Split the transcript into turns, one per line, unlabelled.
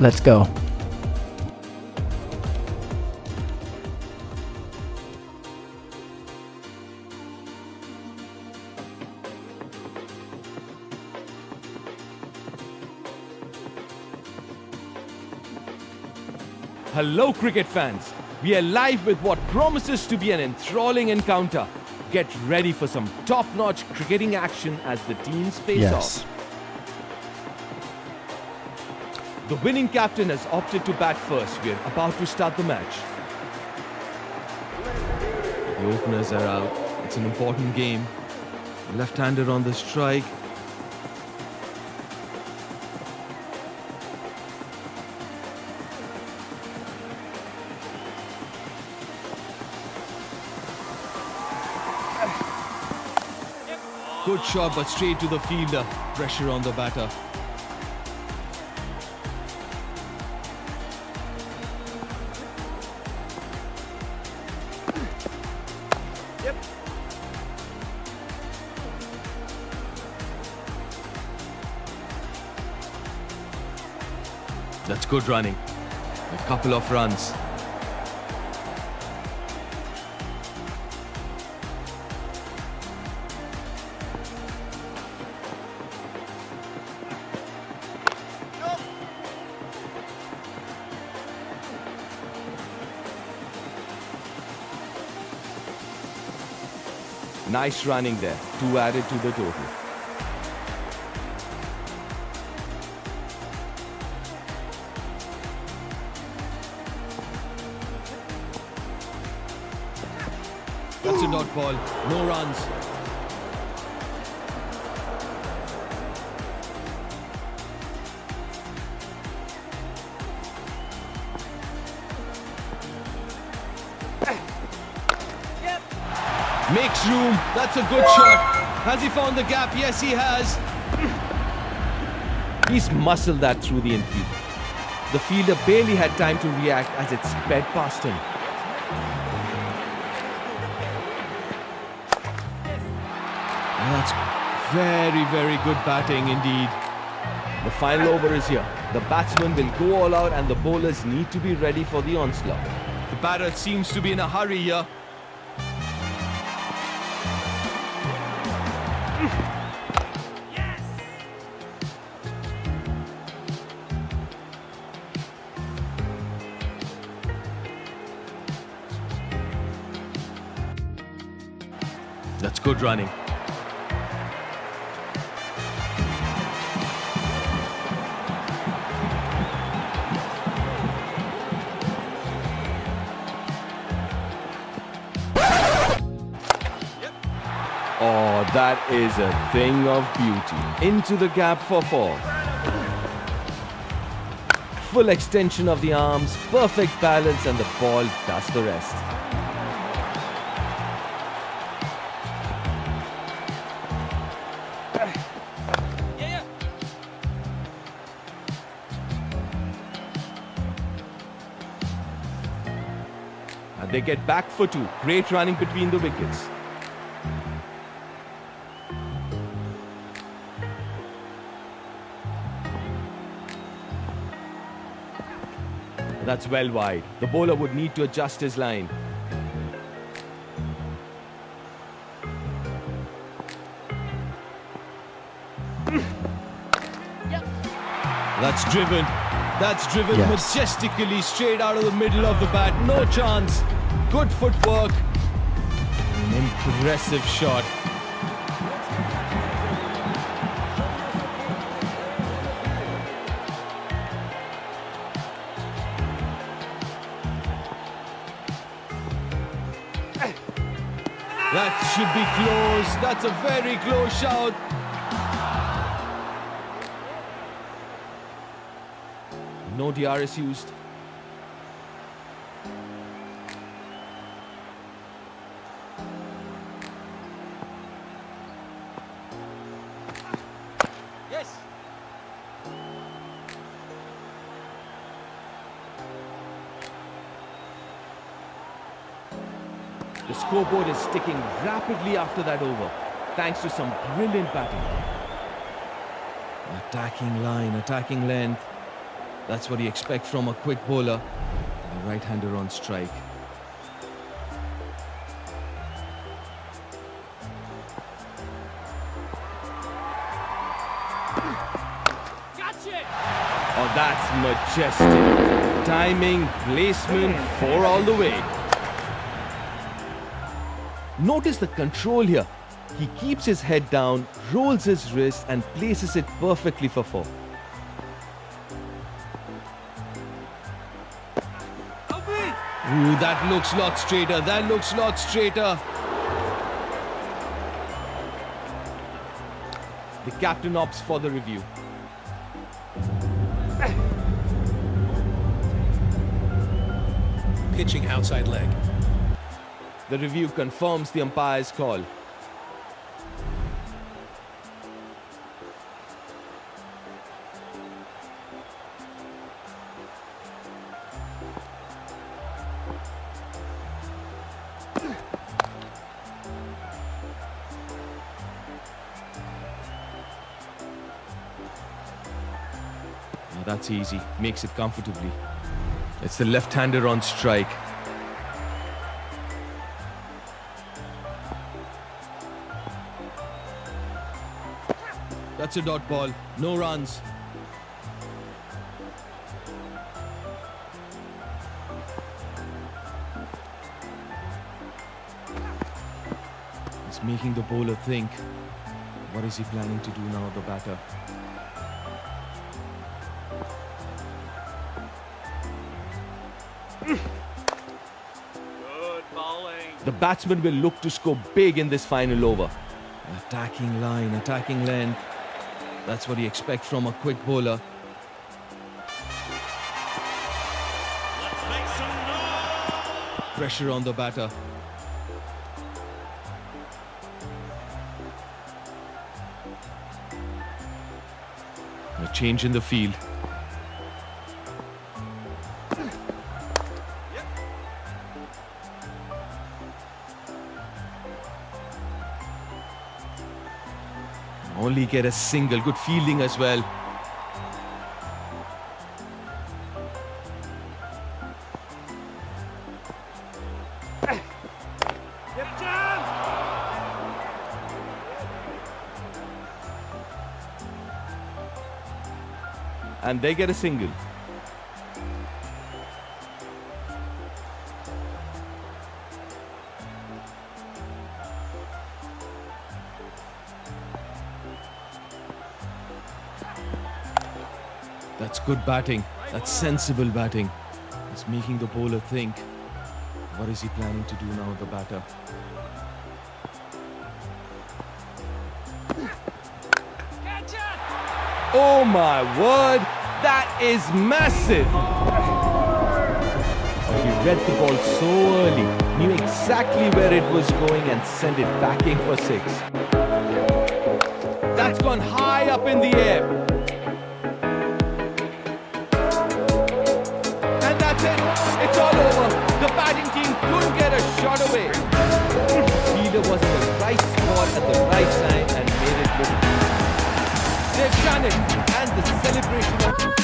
Let's go.
Hello cricket fans, we are live with what promises to be an enthralling encounter. Get ready for some top-notch cricketing action as the teams face off. The winning captain has opted to bat first. We are about to start the match. The openers are out. It's an important game. Left-hander on the strike. Good shot, but straight to the fielder. Pressure on the batter. That's good running. A couple of runs. Nice running there. 2 added to the total. That's a dot ball. No runs. Makes room. That's a good shot. Has he found the gap? Yes, he has. He's muscled that through the infield. The fielder barely had time to react as it sped past him. That's very, very good batting indeed. The final over is here. The batsman will go all out and the bowlers need to be ready for the onslaught. The batter seems to be in a hurry here. That's good running. Oh, that is a thing of beauty. Into the gap for 4. Full extension of the arms, perfect balance, and the ball does the rest. And they get back for 2. Great running between the wickets. That's well wide. The bowler would need to adjust his line. That's driven. That's driven majestically straight out of the middle of the bat. No chance. Good footwork. An impressive shot. That should be close. That's a very close shout. No DRS used. Yes. The scoreboard is ticking rapidly after that over, thanks to some brilliant batting. Attacking line, attacking length. That's what you expect from a quick bowler. A right-hander on strike. Oh, that's majestic. Timing, placement, 4 all the way. Notice the control here. He keeps his head down, rolls his wrist and places it perfectly for 4. Ooh, that looks lot straighter. That looks lot straighter. The captain opts for the review.
Pitching outside leg.
The review confirms the umpire's call. Now that's easy. Makes it comfortably. It's the left-hander on strike. That's a dot ball. No runs. He's making the bowler think. What is he planning to do now, the batter?
Good bowling.
The batsman will look to score big in this final over. Attacking line, attacking length. That's what you expect from a quick bowler.
Let's make some noise.
Pressure on the batter. A change in the field. Only get a single. Good fielding as well. And they get a single. That's good batting. That's sensible batting. It's making the bowler think. What is he planning to do now, the batter? Oh my word! That is massive! He read the ball so early, knew exactly where it was going and sent it backing for 6. That's gone high up in the air. And that's it. It's all over. The batting team couldn't get a shot away. The fielder was in the right spot at the right time and made it look. They've done it, and the celebration of